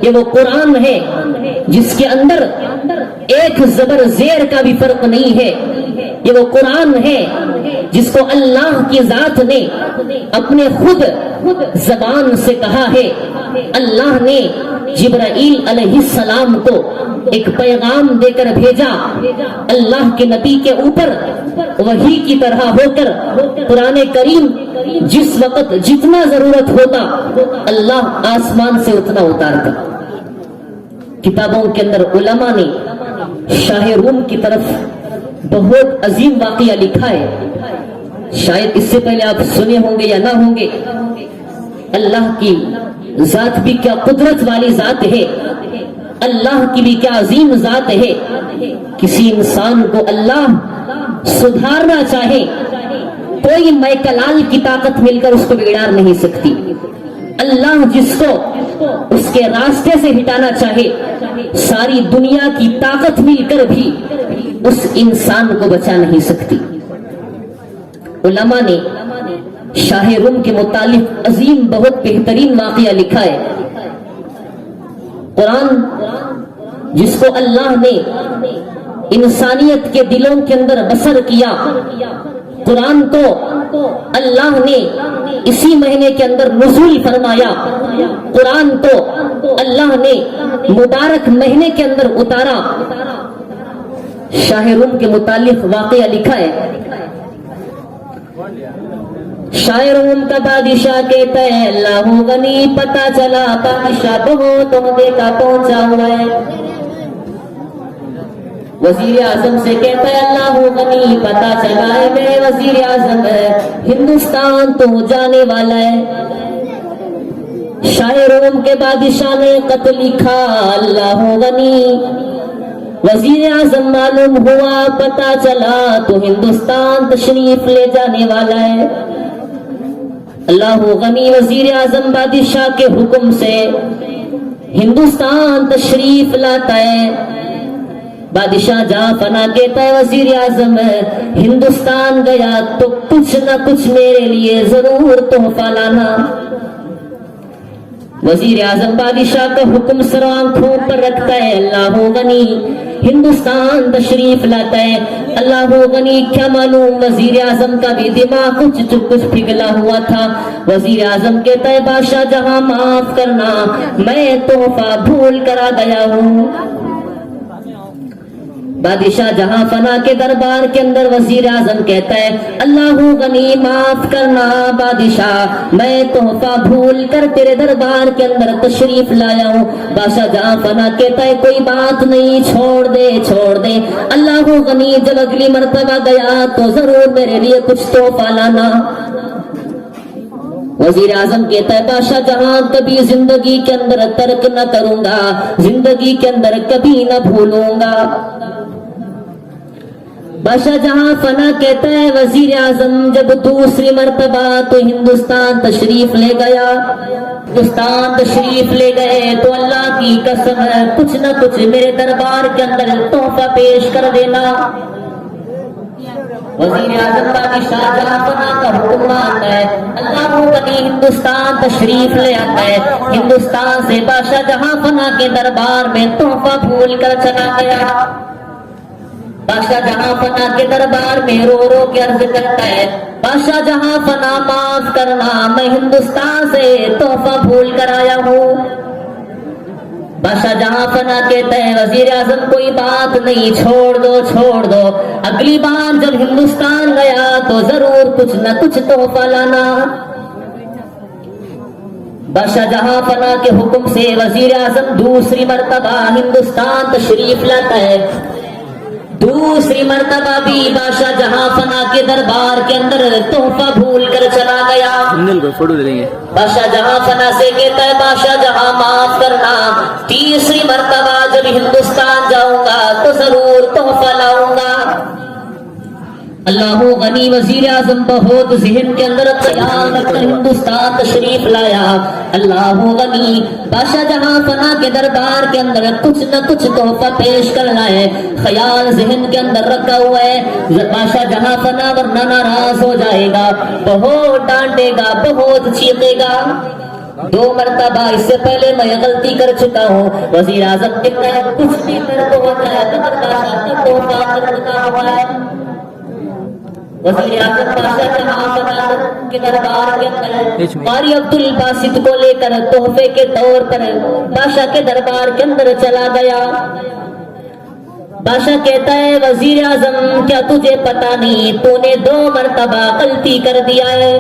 Speaker 1: یہ وہ قرآن ہے جس کے اندر ایک زبر زیر کا بھی فرق نہیں ہے۔ یہ وہ قرآن ہے جس کو اللہ کی ذات نے اپنے خود زبان سے کہا ہے۔ اللہ نے جبرائیل علیہ السلام کو ایک پیغام دے کر بھیجا، اللہ کے نبی کے اوپر وحی کی طرح ہو کر قرآن کریم جس وقت جتنا ضرورت ہوتا اللہ آسمان سے اتنا اتارتا۔ کتابوں کے اندر علماء نے شاہ روم کی طرف بہت عظیم واقعہ لکھا ہے، شاید اس سے پہلے آپ سنے ہوں گے یا نہ ہوں گے۔ اللہ کی ذات بھی کیا قدرت والی ذات ہے، اللہ کی بھی کیا عظیم ذات ہے۔ کسی انسان کو اللہ سدھارنا چاہے، کوئی میکلال کی طاقت مل کر اس کو بگاڑ نہیں سکتی۔ اللہ جس کو اس کے راستے سے ہٹانا چاہے، ساری دنیا کی طاقت مل کر بھی اس انسان کو بچا نہیں سکتی۔ علماء نے شاہ روم کے متعلق عظیم بہت بہترین واقعہ لکھا ہے۔ قرآن جس کو اللہ نے انسانیت کے دلوں کے اندر بسر کیا، قرآن کو اللہ نے اسی مہینے کے اندر نزول فرمایا، قرآن کو اللہ نے مبارک مہینے کے اندر اتارا۔ شاہ روم کے متعلق واقعہ لکھا ہے، شاہ روم کا بادشاہ کہتا ہے اللہ غنی، پتا چلا بادشاہ بہت عہدے کا پہنچا ہوا ہے۔ وزیر اعظم سے کہتا ہے اللہ غنی، پتا چلا ہے میرے وزیر اعظم ہندوستان تو جانے والا ہے۔ شاہ روم کے بادشاہ نے خط لکھا اللہ غنی، وزیر اعظم معلوم ہوا، پتا چلا تو ہندوستان تشریف لے جانے والا ہے۔ اللہ غنی وزیر اعظم بادشاہ کے حکم سے ہندوستان تشریف لاتا ہے۔ بادشاہ جہاں فنا کہتا ہے وزیر اعظم ہندوستان گیا تو کچھ نہ کچھ میرے لیے ضرور تحفہ لانا۔ وزیر اعظم بادشاہ کا حکم سر آنکھوں پر رکھتا ہے، اللہ غنی ہندوستان تشریف لاتا ہے۔ اللہ غنی کیا معلوم وزیر اعظم کا بھی دماغ کچھ پگھلا ہوا تھا۔ وزیر اعظم کہتا ہے بادشاہ جہاں معاف کرنا، میں تحفہ بھول کر آ گیا ہوں۔ بادشاہ جہاں فنا کے دربار کے اندر وزیر اعظم کہتا ہے اللہ غنی معاف کرنا بادشاہ، میں تحفہ بھول کر تیرے دربار کے اندر تشریف لایا ہوں۔ بادشاہ جہاں فنا کہتا ہے کوئی بات نہیں، چھوڑ دے۔ اللہ غنی جب اگلی مرتبہ گیا تو ضرور میرے لیے کچھ تحفہ لانا۔ وزیر اعظم کہتا ہے بادشاہ جہاں کبھی زندگی کے اندر ترک نہ کروں گا، زندگی کے اندر کبھی نہ بھولوں گا۔ بادشاہ جہاں فنا کہتا ہے وزیر اعظم جب دوسری مرتبہ تو ہندوستان تشریف لے گیا، ہندوستان تشریف لے گئے تو اللہ کی قسم ہے کچھ نہ کچھ میرے دربار کے اندر تحفہ پیش کر دینا۔ وزیر اعظم بادشاہ جہاں فنا کا حکم مانتا ہے، اللہ غنی ہندوستان تشریف لے آتا ہے۔ ہندوستان سے بادشاہ جہاں فنا کے دربار میں تحفہ بھول کر چلا گیا۔ بادشاہ جہاں فنا کے دربار میں رو رو کے عرض کرتا ہے بادشاہ جہاں فنا معاف کرنا، میں ہندوستان سے تحفہ بھول کر آیا ہوں۔ بادشاہ جہاں فنا کہتا ہے وزیر اعظم کوئی بات نہیں، چھوڑ دو، اگلی بار جب ہندوستان گیا تو ضرور کچھ نہ کچھ تحفہ لانا۔ بادشاہ جہاں فنا کے حکم سے وزیر اعظم دوسری مرتبہ ہندوستان تشریف لاتا ہے۔ دوسری مرتبہ بھی بادشاہ جہاں فنا کے دربار کے اندر تحفہ بھول کر چلا گیا۔
Speaker 2: فوٹو دے دیں گے۔
Speaker 1: بادشاہ جہاں فنا سے کہتا ہے بادشاہ جہاں معاف کرنا، تیسری مرتبہ جب ہندوستان جاؤں گا تو ضرور تحفہ لاؤں گا۔ اللہ غنی وزیر اعظم بہت ذہن کے اندر خیال رکھ کر ہندوستان تشریف لایا۔ اللہ غنی بادشاہ جہاں فنا کے دربار کے اندر کچھ نہ کچھ تحفہ پیش کرنا ہے، خیال ذہن کے اندر رکھا ہوا ہے۔ بادشاہ جہاں فنا ورنہ ناراض ہو جائے گا، بہت ڈانٹے گا، بہت چیخے گا۔ 2 مرتبہ اس سے پہلے میں غلطی کر چکا ہوں۔ وزیر اعظم کہتا ہے کچھ بھی میرے کو ہوتا ہے تو بادشاہ کا تحفہ کرتا ہوا ہے۔ وزیر اعظم بادشاہ جہاں فنا کے دربار کے اندر قاری عبد الباسط کو لے کر تحفے کے طور پر بادشاہ کے دربار کے اندر چلا گیا۔ بادشاہ کہتا ہے وزیر اعظم کیا تجھے پتا نہیں تو نے 2 مرتبہ غلطی کر دیا ہے؟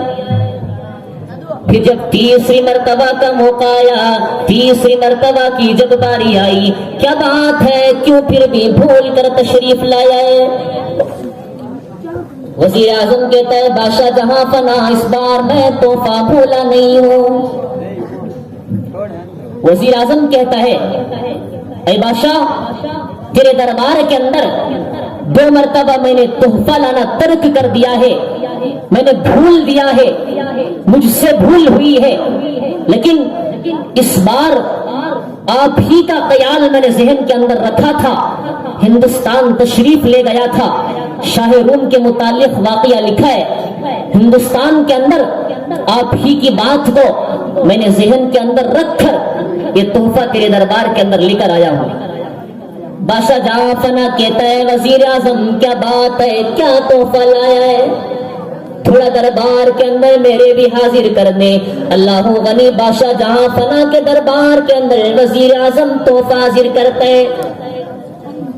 Speaker 1: پھر جب تیسری مرتبہ کا موقع آیا، تیسری مرتبہ کی جب باری آئی، کیا بات ہے کیوں پھر بھی بھول کر تشریف لایا ہے؟ وزیر اعظم کہتا ہے بادشاہ جہاں فنا اس بار میں تحفہ بھولا نہیں ہوں۔ وزیر اعظم کہتا ہے اے بادشاہ تیرے دربار کے اندر 2 مرتبہ میں نے تحفہ لانا ترک کر دیا ہے، میں نے بھول دیا ہے، مجھ سے بھول ہوئی ہے، لیکن اس بار آپ ہی کا خیال میں نے ذہن کے اندر رکھا تھا، ہندوستان تشریف لے گیا تھا۔ شاہ روم کے متعلق واقعہ لکھا ہے، ہندوستان کے اندر آپ ہی کی بات کو میں نے ذہن کے اندر رکھ کر یہ تحفہ تیرے دربار کے اندر لے کر آیا ہوں۔ بادشاہ جہاں فنا کہتا ہے وزیر اعظم کیا بات ہے، کیا تحفہ لایا ہے؟ تھوڑا دربار کے اندر میرے بھی حاضر کر دیں۔ اللہ غنی بادشاہ جہاں فنا کے دربار کے اندر وزیر اعظم تحفہ حاضر کرتا ہے۔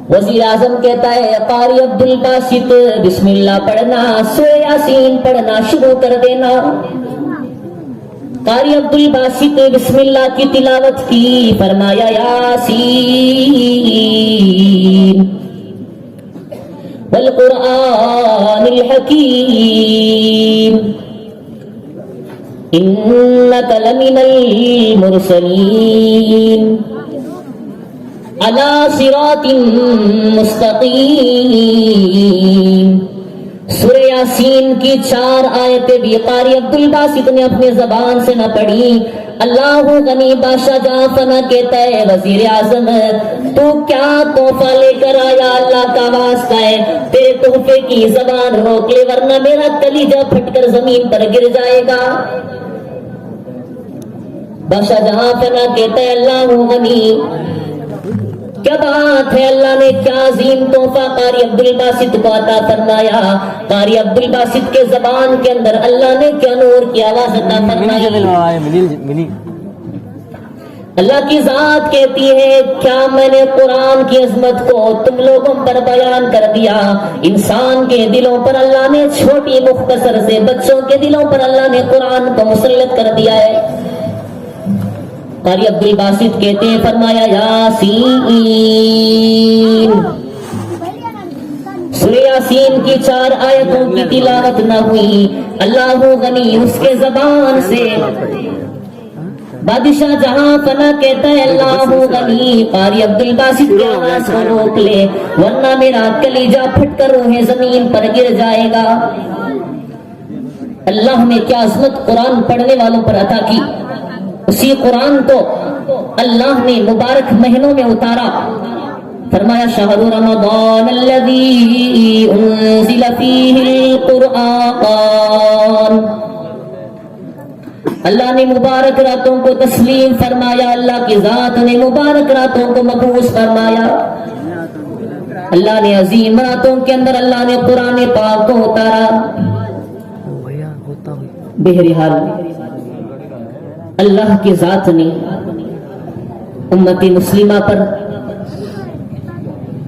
Speaker 1: وزیر اعظم کہتا ہے قاری عبد الباسط بسم اللہ پڑھنا، سورہ یاسین پڑھنا شروع کر دینا۔ قاری عبد الباسط بسم اللہ کی تلاوت کی، فرمایا یاسین والقرآن الحکیم انک لمن المرسلین علی صراط مستقیم۔ سورہ یاسین کی 4 آیتیں بھی قاری عبد الباسط نے اپنے زبان سے نہ پڑھی۔ اللہ غنی بادشاہ جہاں فنا کہتا ہے وزیر اعظم تو کیا تحفہ لے کر آیا؟ اللہ کا واسطہ ہے تیرے تحفے کی زبان روک لے ورنہ میرا کلیجہ پھٹ کر زمین پر گر جائے گا۔ بادشاہ جہاں فنا کہتا ہے اللہ غنی کیا بات ہے، اللہ نے کیا عظیم تحفہ قاری عبد الباسط کو عطا فرمایا۔ قاری عبد الباسط کے زبان کے اندر اللہ نے کیا نور کی آواز عطا فرمائی۔ اللہ کی ذات کہتی ہے کیا میں نے قرآن کی عظمت کو تم لوگوں پر بیان کر دیا؟ انسان کے دلوں پر اللہ نے چھوٹی مختصر سے بچوں کے دلوں پر اللہ نے قرآن کو مسلط کر دیا ہے۔ قاری عبد الباسط کہتے ہیں فرمایا یاسین، سورہ یاسین کی 4 آیتوں کی تلاوت نہ ہوئی۔ اللہ غنی اس کے زبان سے بادشاہ جہاں فنا کہتا ہے اللہ غنی قاری عبد الباسط کی آواز کو روک لے ورنہ میرا کلیجہ پھٹ کر روح زمین پر گر جائے گا۔ اللہ نے کیا عظمت قرآن پڑھنے والوں پر عطا کی۔ اسی قرآن کو اللہ نے مبارک مہینوں میں اتارا، فرمایا شہر رمضان الذی انزل فیہ القرآن۔ اللہ نے مبارک راتوں کو تسلیم فرمایا، اللہ کی ذات نے مبارک راتوں کو مبعوث فرمایا۔ اللہ نے عظیم راتوں کے اندر اللہ نے قرآن پاک کو اتارا۔ بہرحال اللہ کی ذات نے امت مسلمہ پر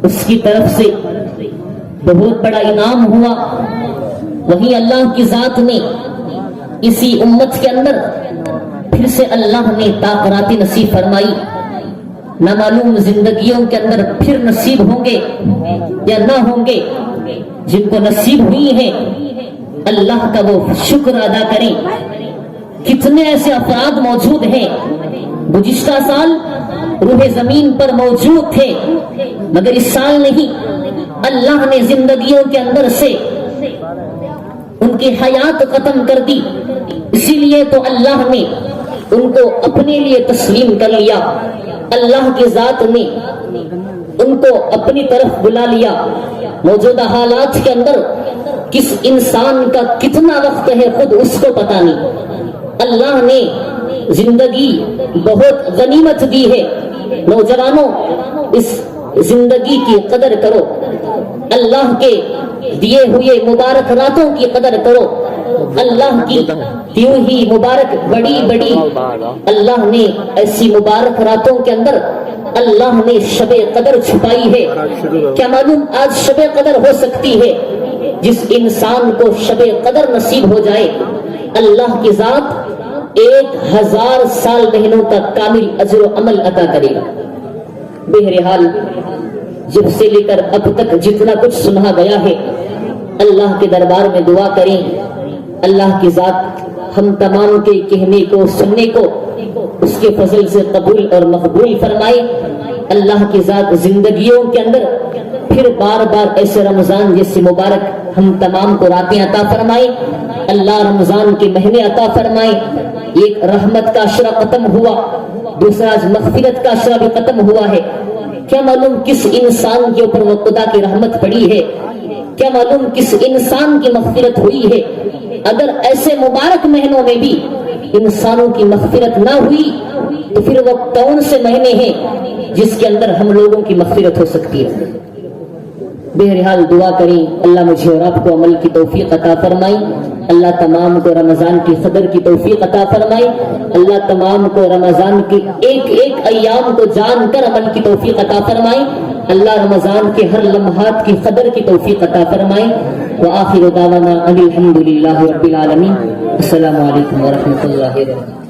Speaker 1: اس کی طرف سے بہت بڑا انعام ہوا، وہیں اللہ کی ذات نے اسی امت کے اندر پھر سے اللہ نے طاقتیں نصیب فرمائی۔ نہ معلوم زندگیوں کے اندر پھر نصیب ہوں گے یا نہ ہوں گے، جن کو نصیب ہوئی ہیں اللہ کا وہ شکر ادا کریں۔ کتنے ایسے افراد موجود ہیں گزشتہ سال روح زمین پر موجود تھے مگر اس سال نہیں، اللہ نے زندگیوں کے اندر سے ان کی حیات ختم کر دی، اسی لیے تو اللہ نے ان کو اپنے لیے تسلیم کر لیا، اللہ کی ذات نے ان کو اپنی طرف بلا لیا۔ موجودہ حالات کے اندر کس انسان کا کتنا وقت ہے خود اس کو پتہ نہیں، اللہ نے زندگی بہت غنیمت دی ہے۔ نوجوانوں اس زندگی کی قدر کرو، اللہ کے دیے ہوئے مبارک راتوں کی قدر کرو، اللہ کی دیوں ہی مبارک بڑی بڑی اللہ نے ایسی مبارک راتوں کے اندر اللہ نے شب قدر چھپائی ہے۔ کیا معلوم آج شب قدر ہو سکتی ہے؟ جس انسان کو شب قدر نصیب ہو جائے اللہ کی ذات 1000 سال مہینوں کا کامل اجر و عمل عطا کرے گا۔ بہرحال جب سے لے کر اب تک جتنا کچھ سنا گیا ہے اللہ کے دربار میں دعا کریں، اللہ کی ذات ہم تمام کے کہنے کو سننے کو اس کے فضل سے قبول اور مقبول فرمائے۔ اللہ کی ذات زندگیوں کے اندر پھر بار بار ایسے رمضان جیسے مبارک ہم تمام کو راتیں عطا فرمائے، اللہ رمضان کے مہینے عطا فرمائے۔ ایک رحمت کا عشرہ ختم ہوا، دوسرا آج مغفرت کا عشرہ بھی ختم ہوا ہے۔ کیا معلوم کس انسان کے اوپر وہ خدا کی رحمت پڑی ہے، کیا معلوم کس انسان کی مغفرت ہوئی ہے۔ اگر ایسے مبارک مہینوں میں بھی انسانوں کی مغفرت نہ ہوئی تو پھر وہ کون سے مہینے ہیں جس کے اندر ہم لوگوں کی مغفرت ہو سکتی ہے؟ بہرحال دعا کریں اللہ مجھے اور آپ کو عمل کی توفیق عطا فرمائے، اللہ تمام کو رمضان کی قدر کی توفیق عطا فرمائے، اللہ تمام کو رمضان کی ایک ایک ایام کو جان کر عمل کی توفیق عطا فرمائے، اللہ رمضان کے ہر لمحات کی قدر کی توفیق عطا فرمائے۔ وآخر دعوانا ان الحمد للہ رب العالمین۔ السلام علیکم ورحمۃ اللہ وبرکاتہ۔